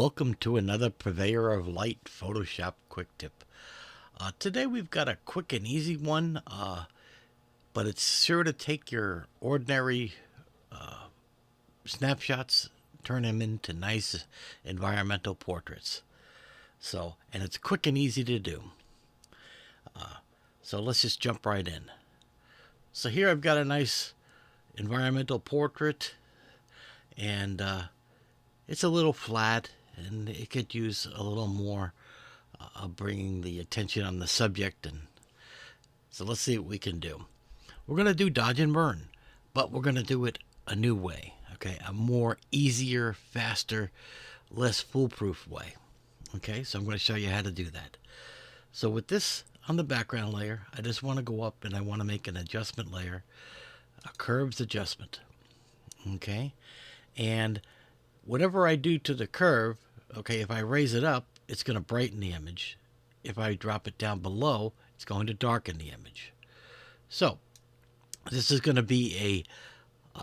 Welcome to another Purveyor of Light Photoshop quick tip. Today we've got a quick and easy one, but it's sure to take your ordinary snapshots, turn them into nice environmental portraits. And it's quick and easy to do. So let's just jump right in. So here I've got a nice environmental portrait, and it's a little flat, and it could use a little more bringing the attention on the subject. And so let's see what we can do. We're going to do dodge and burn, but we're going to do it a new way, okay? A more easier, faster, less foolproof way. Okay, so I'm going to show you how to do that. So with this on the background layer, I just want to go up and I want to make an adjustment layer, a curves adjustment. Okay, and whatever I do to the curve, okay, if I raise it up, it's going to brighten the image. If I drop it down below, it's going to darken the image. So this is going to be a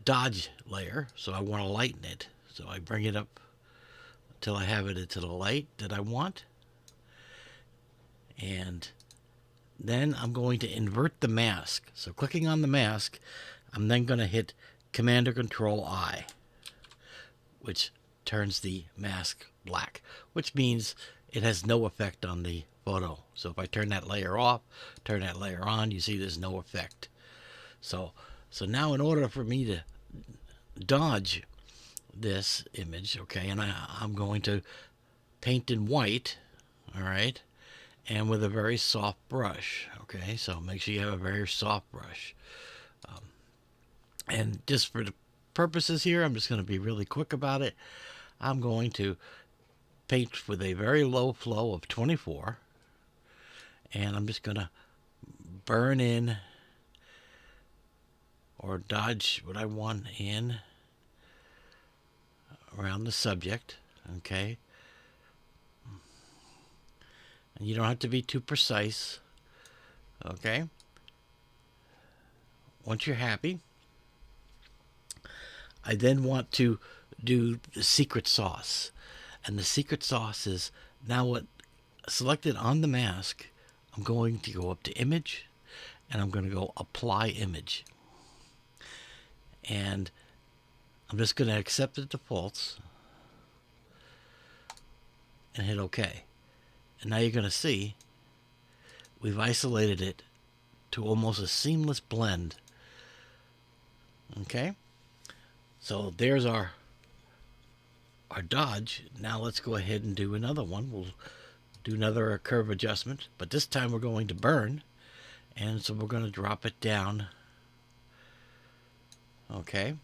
dodge layer, so I want to lighten it. So I bring it up until I have it into the light that I want. And then I'm going to invert the mask. So clicking on the mask, I'm then going to hit Command or Control I, which turns the mask black, which means it has no effect on the photo. So if I turn that layer off, turn that layer on, you see there's no effect. So now in order for me to dodge this image, okay, and I'm going to paint in white, all right, and with a very soft brush, okay, so make sure you have a very soft brush. And just for the purposes here, I'm just going to be really quick about it. I'm going to paint with a very low flow of 24, and I'm just going to burn in or dodge what I want in around the subject, okay? And you don't have to be too precise, okay? Once you're happy, I then want to do the secret sauce. And the secret sauce is now what selected on the mask, I'm going to go up to image, and I'm going to go apply image. And I'm just going to accept the defaults and hit OK. And now you're going to see we've isolated it to almost a seamless blend. Okay, so there's our dodge. Now let's go ahead and do another one. We'll do another curve adjustment, but this time we're going to burn, and so we're going to drop it down. Okay,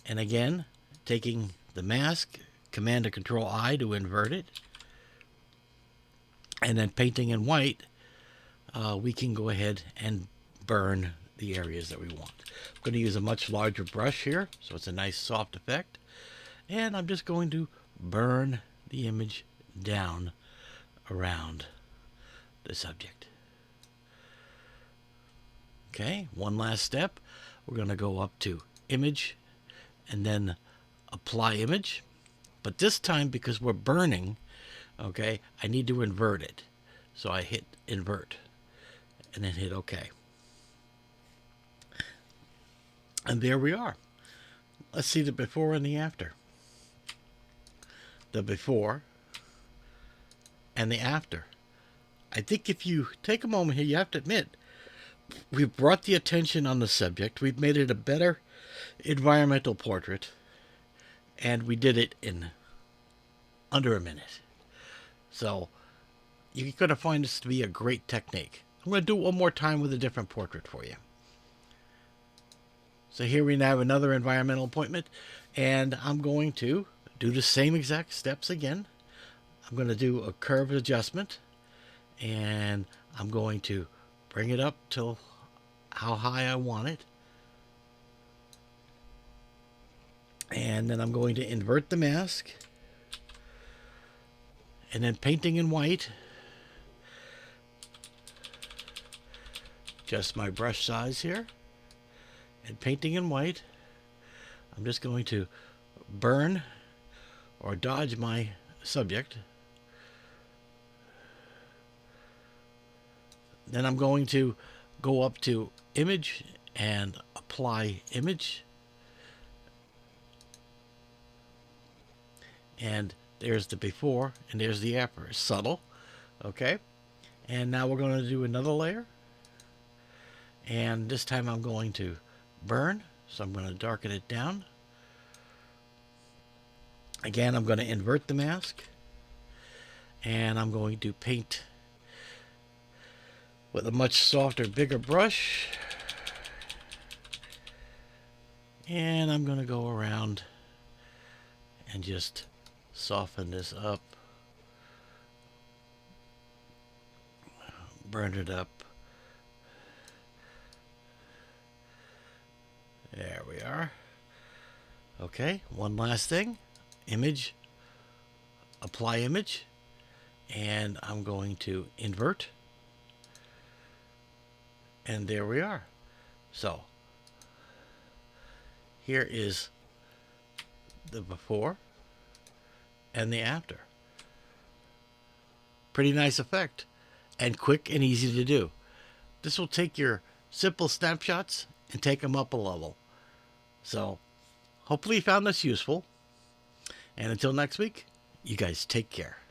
and again, taking the mask, Command or Control I to invert it, and then painting in white, we can go ahead and burn the areas that we want. I'm going to use a much larger brush here, so it's a nice soft effect, and I'm just going to burn the image down around the subject. Okay, one last step. We're going to go up to image and then apply image, but this time, because we're burning, okay, I need to invert it. So I hit invert and then hit OK. And there we are. Let's see the before and the after. The before and the after. I think if you take a moment here, you have to admit, we've brought the attention on the subject. We've made it a better environmental portrait. And we did it in under a minute. So you're going to find this to be a great technique. I'm going to do it one more time with a different portrait for you. So here we now have another environmental appointment, and I'm going to do the same exact steps again. I'm going to do a curve adjustment, and I'm going to bring it up till how high I want it. And then I'm going to invert the mask, and then painting in white, adjust my brush size here, and painting in white, I'm just going to burn or dodge my subject. Then I'm going to go up to image and apply image. And there's the before and there's the after. Subtle. Okay. And now we're going to do another layer. And this time I'm going to burn. So I'm going to darken it down. Again, I'm going to invert the mask. And I'm going to paint with a much softer, bigger brush. And I'm going to go around and just soften this up. Burn it up. There we are. Okay, one last thing. Image, apply image, and I'm going to invert. And there we are. So, here is the before and the after. Pretty nice effect, and quick and easy to do. This will take your simple snapshots and take them up a level. So, hopefully you found this useful. And until next week, you guys take care.